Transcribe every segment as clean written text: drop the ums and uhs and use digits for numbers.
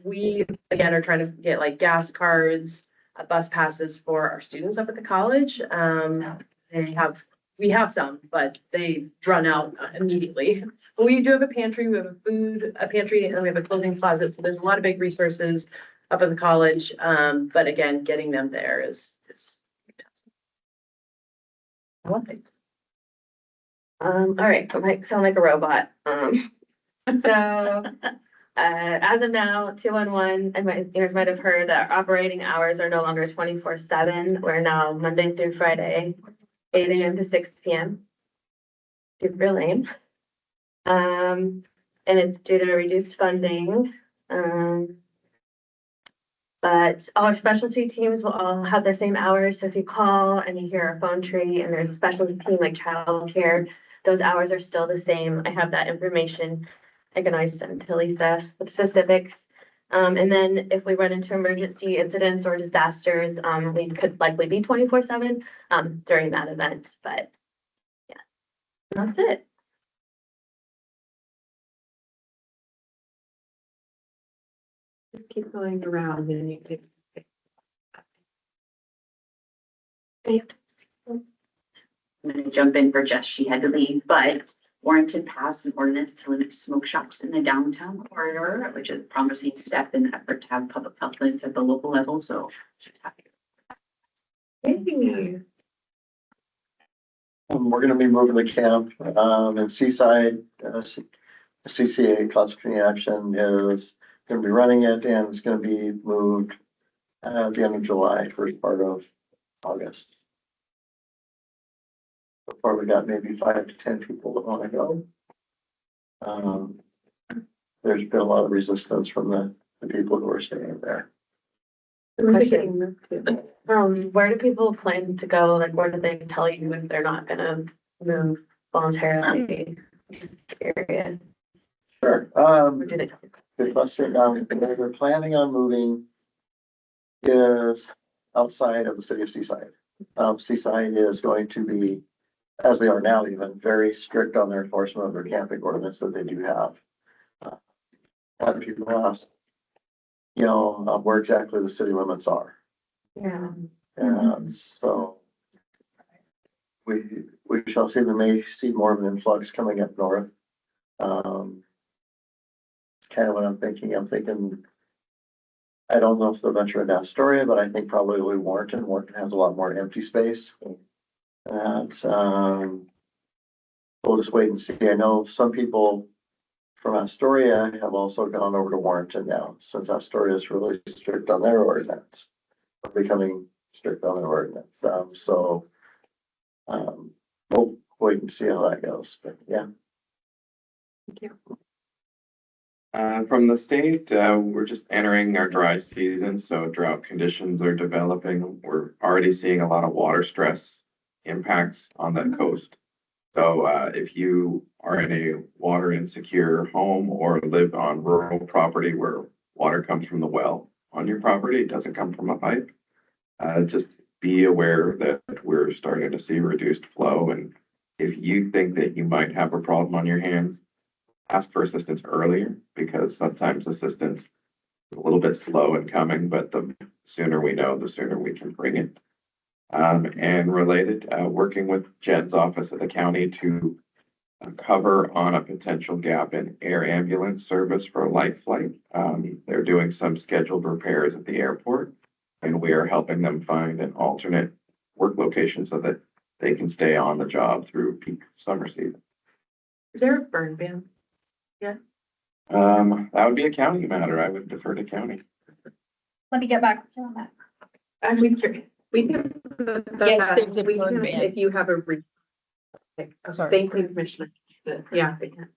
We again are trying to get like gas cards, bus passes for our students up at the college. We have some, but they run out immediately. But we do have a pantry, we have a pantry, and we have a clothing closet. So there's a lot of big resources up at the college. But again, getting them there is tough. I love it. All right, I might sound like a robot. So as of now, 211, and my ears might have heard that operating hours are no longer 24/7. We're now Monday through Friday, 8 a.m. to 6 p.m. Super lame. And it's due to reduced funding. But all our specialty teams will all have their same hours. So if you call and you hear our phone tree and there's a specialty team like childcare, those hours are still the same. I have that information. I can always send to Lisa with specifics. And then if we run into emergency incidents or disasters, we could likely be 24/7 during that event. But yeah, that's it. Just keep going around and you could. I'm gonna jump in for Jess, she had to leave, but Warrenton passed an ordinance to limit smoke shops in the downtown corridor, which is a promising step in the effort to have public health clinics at the local level, so. Thank you. We're gonna be moving the camp, in Seaside, CCA, Class Community Action is gonna be running it, and it's gonna be moved at the end of July, first part of August. So far, we got maybe 5 to 10 people that wanna go. There's been a lot of resistance from the people who are staying there. Question. Where do people plan to go? Like, where do they tell you if they're not gonna move voluntarily? Just curious. Sure, Or do they tell you? good question. Where they're planning on moving is outside of the city of Seaside. Seaside is going to be, as they are now, even very strict on their enforcement of their camping ordinance that they do have. A lot of people ask, where exactly the city limits are. Yeah. And so we shall see, we may see more of an influx coming up north. Kind of what I'm thinking. I don't know if they'll venture into Astoria, but I think probably Warrenton. Warrenton has a lot more empty space. And we'll just wait and see. I know some people from Astoria have also gone over to Warrenton now, since Astoria is really strict on their ordinance. They're becoming strict on their ordinance. We'll wait and see how that goes, but yeah. Thank you. From the state, we're just entering our dry season, so drought conditions are developing. We're already seeing a lot of water stress impacts on the coast. So if you are in a water insecure home or live on rural property where water comes from the well on your property, it doesn't come from a pipe, just be aware that we're starting to see reduced flow. And if you think that you might have a problem on your hands, ask for assistance earlier, because sometimes assistance is a little bit slow in coming, but the sooner we know, the sooner we can bring it. And related, working with Jen's office at the county to cover on a potential gap in air ambulance service for a light flight. They're doing some scheduled repairs at the airport, and we are helping them find an alternate work location so that they can stay on the job through peak summer season. Is there a burn ban? That would be a county matter. I would defer to county. Let me get back with you on that. I'm curious. We can. Yes, there's a we burn can- ban. If you have a. Sorry. Thank you, Commissioner. Yeah, they can.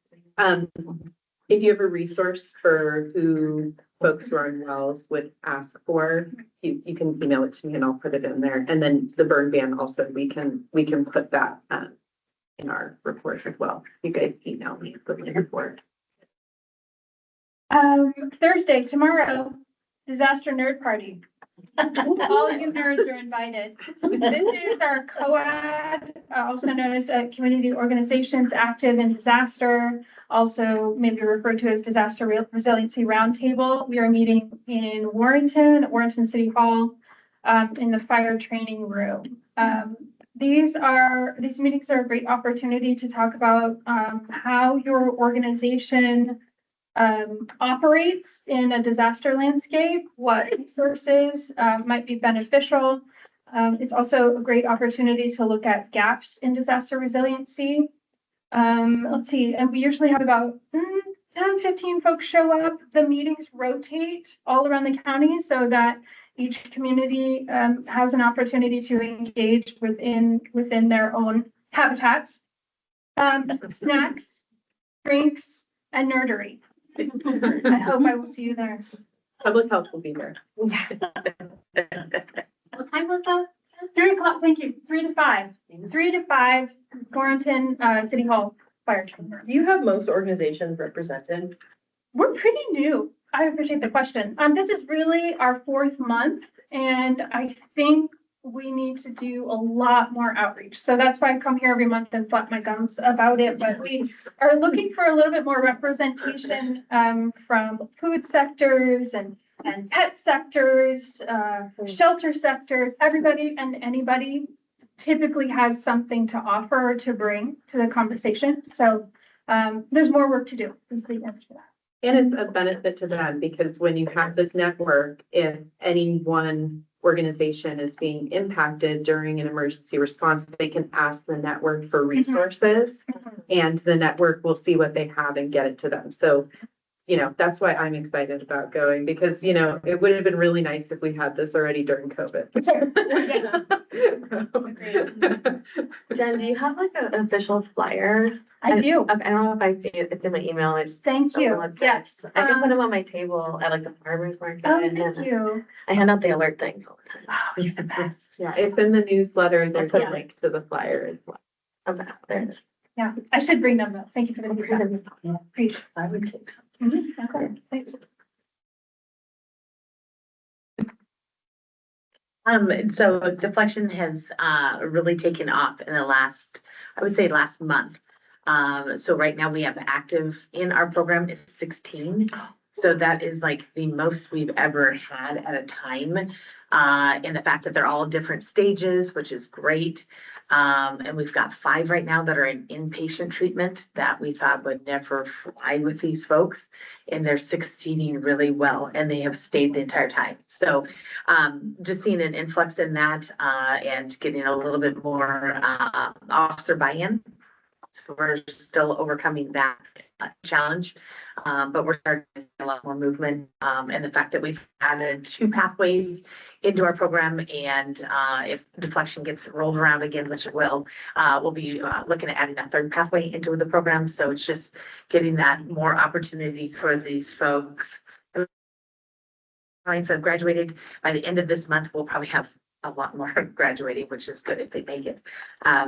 If you have a resource for who folks who are in wells would ask for, you can email it to me and I'll put it in there. And then the burn ban also, we can put that in our report as well. You guys email me the report. Thursday, tomorrow, disaster nerd party. All you nerds are invited. This is our COAD, also known as Community Organizations Active in Disaster. also maybe referred to as Disaster Resiliency Roundtable. We are meeting in Warrenton, Warrenton City Hall, in the fire training room. These meetings are a great opportunity to talk about how your organization operates in a disaster landscape, what resources might be beneficial. It's also a great opportunity to look at gaps in disaster resiliency. Let's see, and we usually have about 10, 15 folks show up. The meetings rotate all around the county so that each community has an opportunity to engage within their own habitats. Snacks, drinks, and nerdery. I hope I will see you there. Public health will be there. What time was that? 3:00, thank you, 3 to 5. 3 to 5, Warrenton City Hall Fire Training. Do you have most organizations represented? We're pretty new. I appreciate the question. This is really our 4th month, and I think we need to do a lot more outreach. So that's why I come here every month and flap my gums about it. But we are looking for a little bit more representation from food sectors and pet sectors, shelter sectors. Everybody and anybody typically has something to offer or to bring to the conversation. So there's more work to do. Is the answer to that. And it's a benefit to them because when you have this network, if any one organization is being impacted during an emergency response, they can ask the network for resources and the network will see what they have and get it to them. So, you know, that's why I'm excited about going because, you know, it would have been really nice if we had this already during COVID. Jen, do you have like an official flyer? I do. Okay, I don't know if I see it. It's in my email. I just Thank you. Yes. I can put them on my table at like the farmer's market. Oh, and thank then you. I hand out the alert things all the time. Oh, you're the best. Yeah, it's in the newsletter. There's a Yeah. link to the flyer as well. Okay, there it is. Yeah, I should bring them though. Thank you for the feedback. Appreciate I would take some. it. Okay, thanks. So deflection has really taken off in the last, I would say last month. So right now we have active in our program is 16. So that is like the most we've ever had at a time. And the fact that they're all different stages, which is great. And we've got 5 right now that are in inpatient treatment that we thought would never fly with these folks. And they're succeeding really well and they have stayed the entire time. So just seeing an influx in that and getting a little bit more officer buy-in. So we're still overcoming that challenge, but we're starting to see a lot more movement. And the fact that we've added 2 pathways into our program, and if deflection gets rolled around again, which it will, we'll be looking at adding a 3rd pathway into the program. So it's just getting that more opportunity for these folks. Clients have graduated by the end of this month. We'll probably have a lot more graduating, which is good if they make it.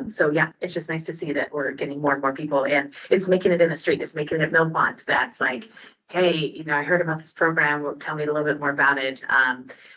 So yeah, it's just nice to see that we're getting more and more people and it's making it in the street. It's making it Millpond. That's like, hey, you know, I heard about this program. Well, tell me a little bit more about it.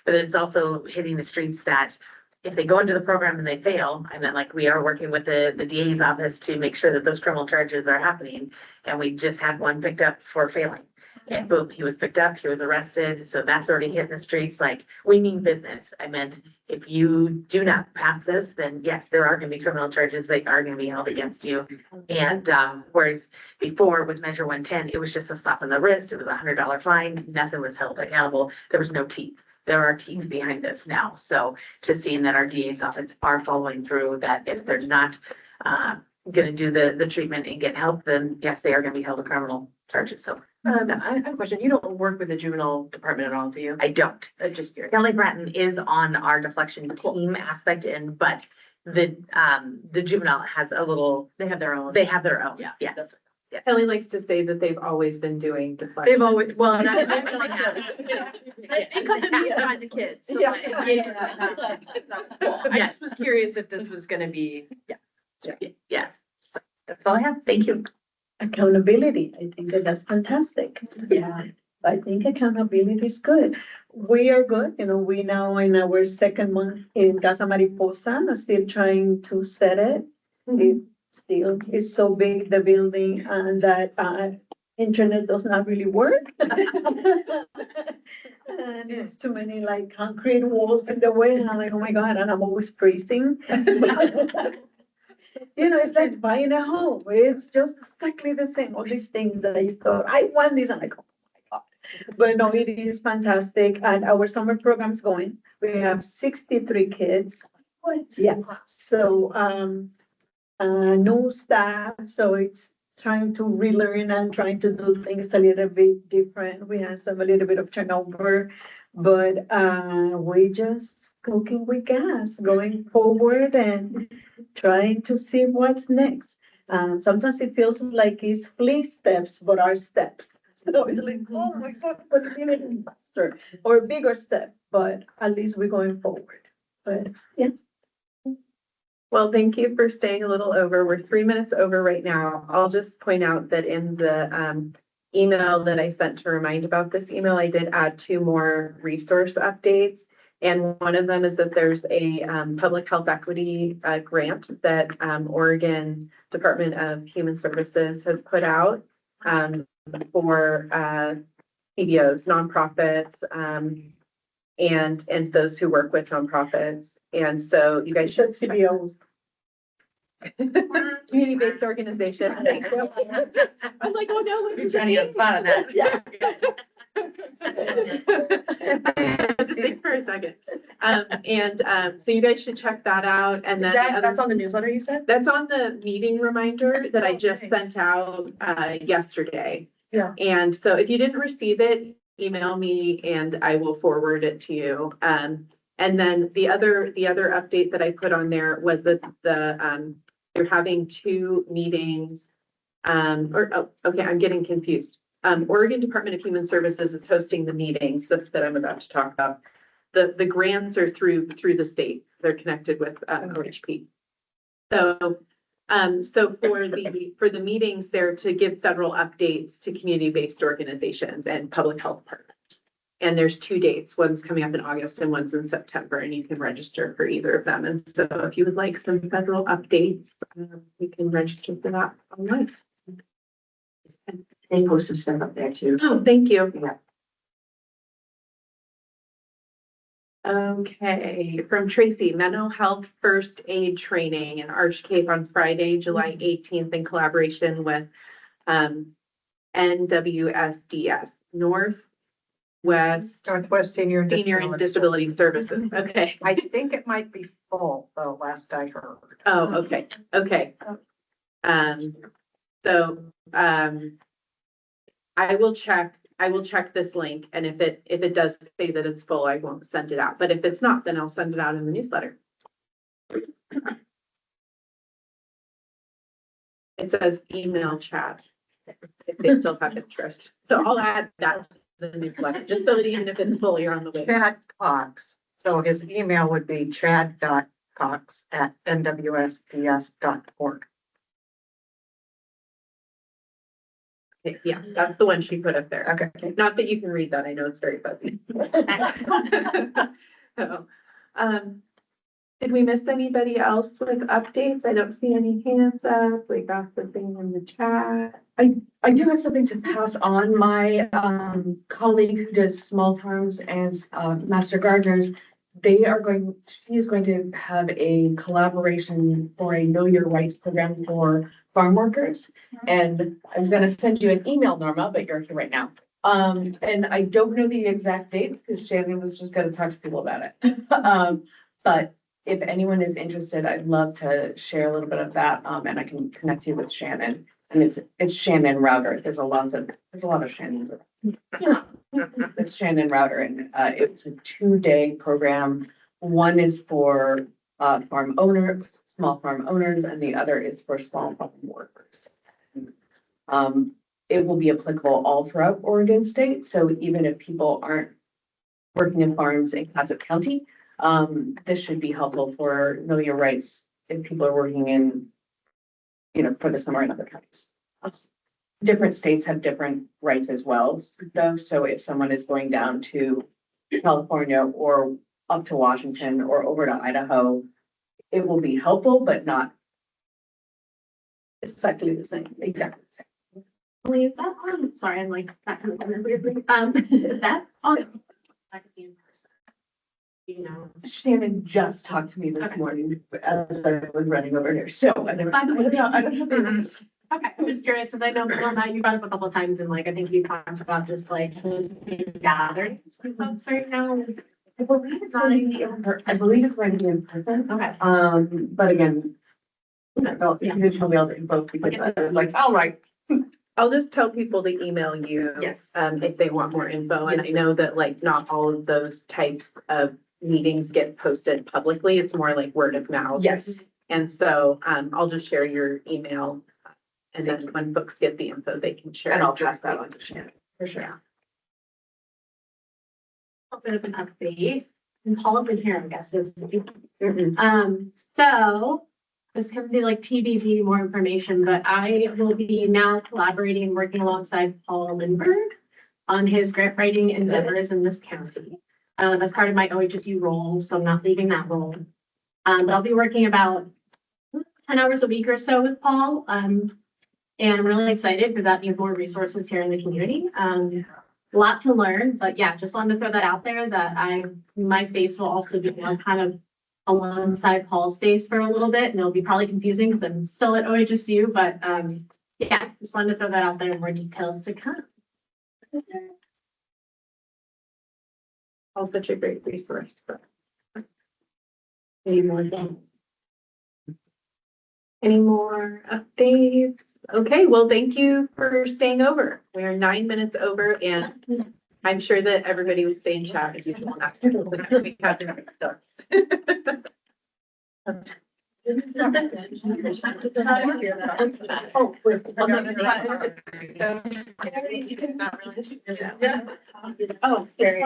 But it's also hitting the streets that if they go into the program and they fail, I mean, like we are working with the DA's office to make sure that those criminal charges are happening. And we just had one picked up for failing. And boom, he was picked up, he was arrested, so that's already hitting the streets, like, we mean business. I meant, if you do not pass this, then yes, there are gonna be criminal charges, they are gonna be held against you. And, whereas before with Measure 110, it was just a slap on the wrist, it was $100 fine, nothing was held accountable, there was no teeth. There are teeth behind this now, so just seeing that our DA's office are following through, that if they're not, gonna do the treatment and get help, then yes, they are gonna be held to criminal charges, so. I have a question. You don't work with the juvenile department at all, do you? I don't. Just curious. Kelly Bratton is on our deflection team aspect but the juvenile has a little, They have their own. they have their own. Yeah, Yeah. that's right. Kelly likes to say that they've always been doing deflection. They've always, well, not really have. They come to me to find the kids. So Yeah. like, that's cool. I just was curious if this was gonna be, Yes. So that's all I have. Thank you. Accountability, I think that's fantastic. Yeah, I think accountability is good. We are good, you know, we now in our 2nd month in Casa Mariposa, still trying to set it. still is so big, the building, and that, internet does not really work. And it's too many like concrete walls in the way, and I'm like, oh my God, and I'm always freezing. You know, it's like buying a home. It's just exactly the same. All these things that I thought, I want this, and I go, oh my God. But no, it is fantastic. And our summer program's going. We have 63 kids. What? Yes. So, new staff, so it's trying to relearn and trying to do things a little bit different. We had a little bit of turnover, but we just cooking with gas, going forward and trying to see what's next. Sometimes it feels like it's flea steps, but our steps. So it's like, oh my God, but even faster or bigger step, but at least we're going forward. But yeah. Well, thank you for staying a little over. We're 3 minutes over right now. I'll just point out that in the email that I sent to remind about this email, I did add 2 more resource updates. And one of them is that there's a public health equity grant that Oregon Department of Human Services has put out for CBOs, nonprofits, and those who work with nonprofits. And so you guys should CBOs. Community-based organization. I'm like, oh no, what You're trying to have fun on that. Yeah. I had to think for a second. So you guys should check that out. And then That's on the newsletter you said? that's on the meeting reminder that I just Thanks. sent out yesterday. Yeah. And so if you didn't receive it, email me and I will forward it to you. And then the other update that I put on there was that they're having 2 meetings. Okay, I'm getting confused. Oregon Department of Human Services is hosting the meetings that I'm about to talk about. The grants are through the state. They're connected with OHP. So for the meetings, they're to give federal updates to community-based organizations and public health partners. And there's 2 dates. One's coming up in August and one's in September, and you can register for either of them. And so if you would like some federal updates, you can register for that online. They posted stuff up there too. Oh, thank you. Yeah. Okay, from Tracy, mental health first aid training in Arch Cape on Friday, July 18th, in collaboration with NWSDS, Northwest Senior Senior and Disability Services. Okay. I think it might be full, though, last I heard. Oh, okay, okay. I will check this link, and if it does say that it's full, I won't send it out. But if it's not, then I'll send it out in the newsletter. It says email chat, if they still have interest. So I'll add that to the newsletter, just so that even if it's full, you're on the way. Chad Cox, so his email would be chad.cox@nwsds.org. Yeah, that's the one she put up there. Okay. Not that you can read that, I know it's very fuzzy. So, did we miss anybody else with updates? I don't see any hands up. We got the thing in the chat. I do have something to pass on. My colleague who does small farms and master gardeners, she is going to have a collaboration for a Know Your Rights program for farm workers. And I was gonna send you an email, Norma, but you're here right now. And I don't know the exact dates because Shannon was just gonna talk to people about it. But if anyone is interested, I'd love to share a little bit of that, and I can connect you with Shannon. And it's Shannon Router. There's a lot of Shannons. It's Shannon Router, and it's a 2-day program. One is for farm owners, small farm owners, and the other is for small farm workers. It will be applicable all throughout Oregon State. So even if people aren't working in farms in Clatsop County, this should be helpful for Know Your Rights if people are working in, for the summer in other counties. Different states have different rights as well, though. So if someone is going down to California or up to Washington or over to Idaho, it will be helpful, but not exactly the same. Exactly. Lee, is that on, sorry, I'm like, that kind of weirdly, is that on? Like in person? You know, Shannon just talked to me this morning as I was running over here, so I don't By the way, I don't have the. okay, I'm just curious, because I know, well, Matt, you brought up a couple of times, and like, I think you talked about just like, those big gatherings with folks right now, is, I believe it's going to be, I believe it's going to be in person. okay. But again, no, you didn't tell me all the info because I'm like, all right. I'll just tell people to email you. Yes. If they want more info, and Yes, I know that like not all of those types of meetings get posted publicly, it's more like word of mouth. Yes. And so, I'll just share your email. And then when folks get the info, they can share. And I'll it pass that directly. on to Shannon, for sure. A bit of an update, and Paul's in here, I guess, is, Mm-mm. so. This can be like TBD, more information, but I will be now collaborating and working alongside Paul Lindbergh on his grant writing endeavors in this county. As part of my OHSU role, so I'm not leaving that role. But I'll be working about 10 hours a week or so with Paul. And I'm really excited because that means more resources here in the community. A lot to learn, but yeah, just wanted to throw that out there that my face will also be on kind of alongside Paul's face for a little bit, and it'll be probably confusing because I'm still at OHSU, but yeah, just wanted to throw that out there, more details to come. All such a great resource. Any more updates? Okay, well, thank you for staying over. We are 9 minutes over, and I'm sure that everybody will stay in chat as usual after we have the stuff. Oh, it's very.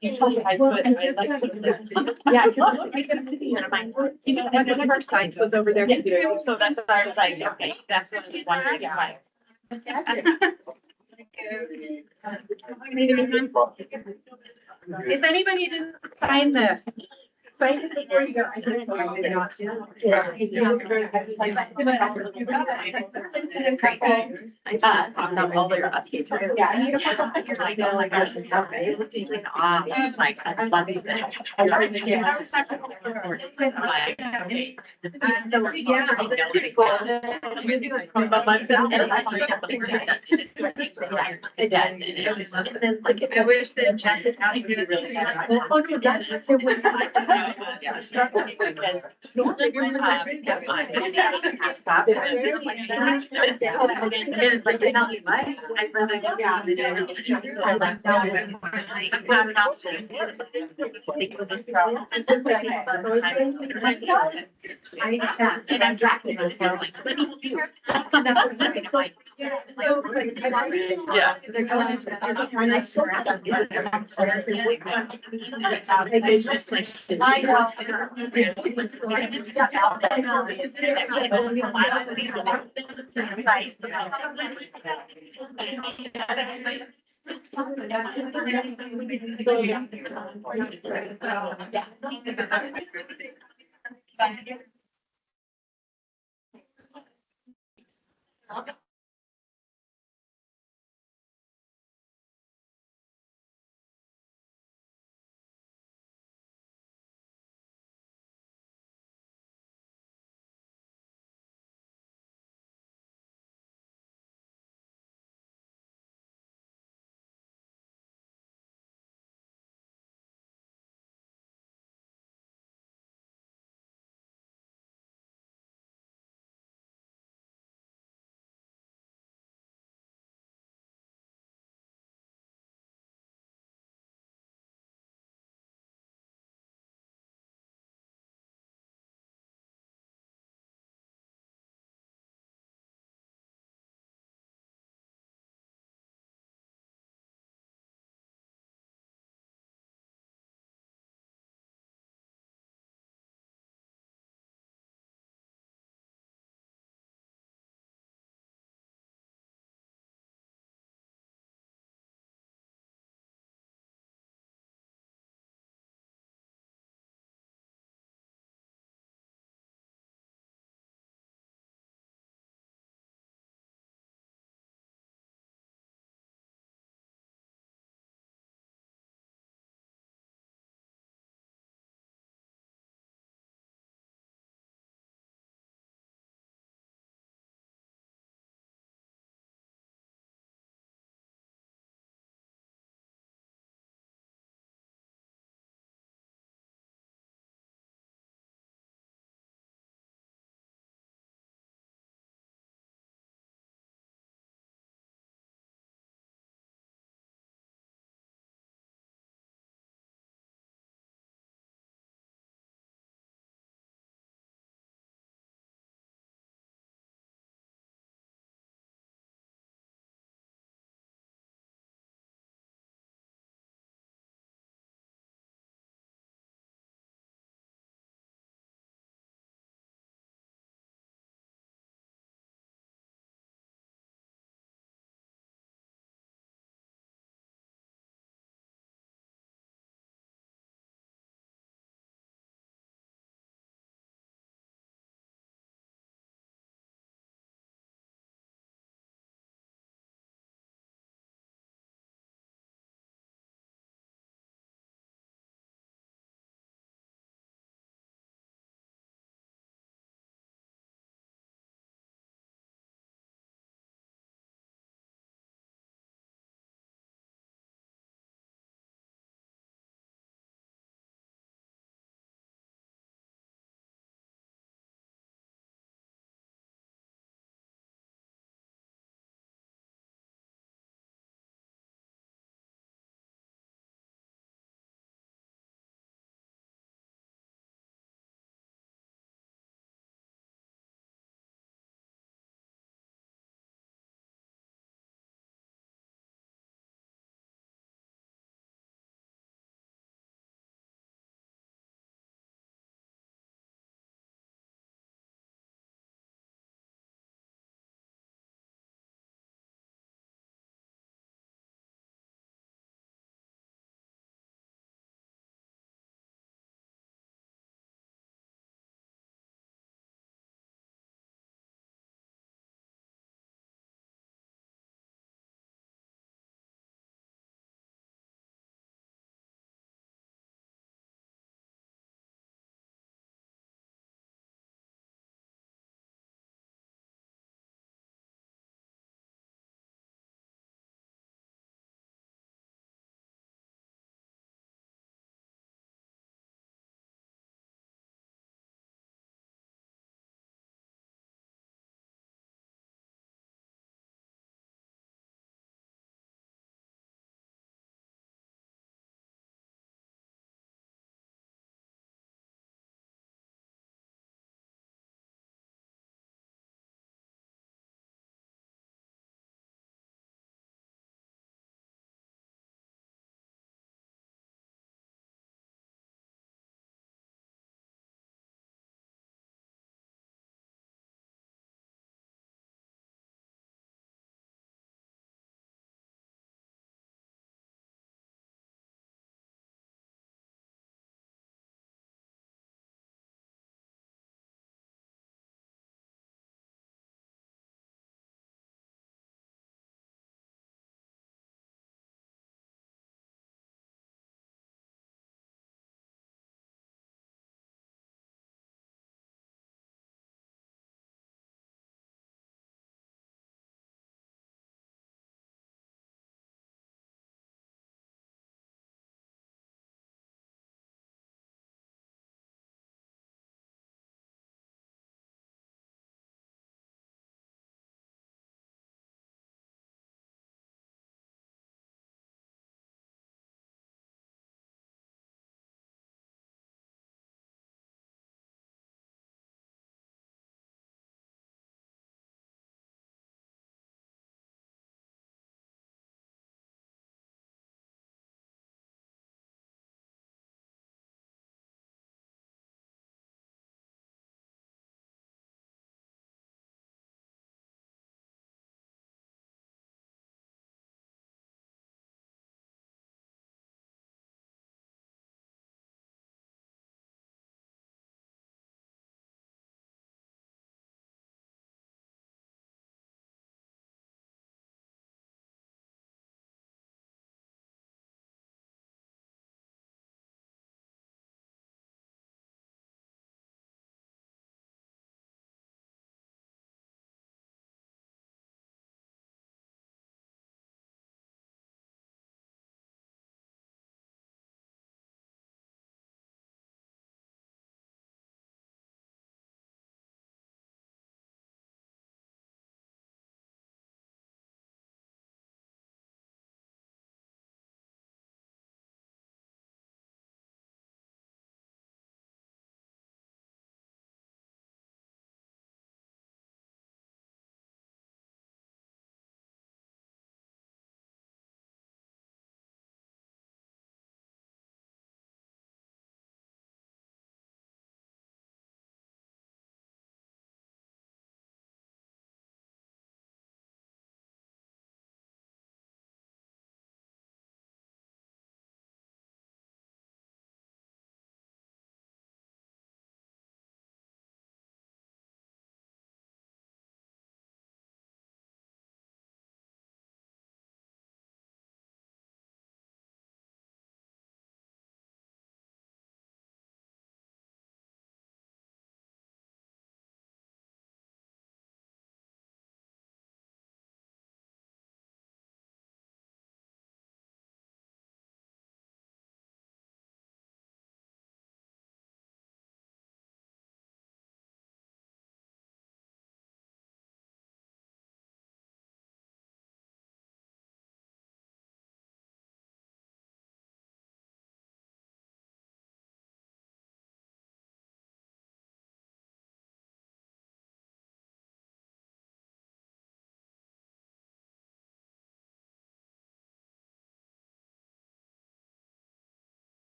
Usually I put, I like to. Yeah, because you know, and one of our sites was over there. So that's why I was like, okay, that's what we wanted to get right. If anybody didn't sign this, sign it before you go. On all their updates. Yeah. You're like, oh my gosh, it's not really looking off, like, I love it. I'm like, okay. I wish that Jackson County could really. It's like, you're not like, I'd rather go down and I like down. I'm not an option. And I'm tracking this, so like, let me do. And that's what I'm like. Yeah. It's just like. I know. Yeah.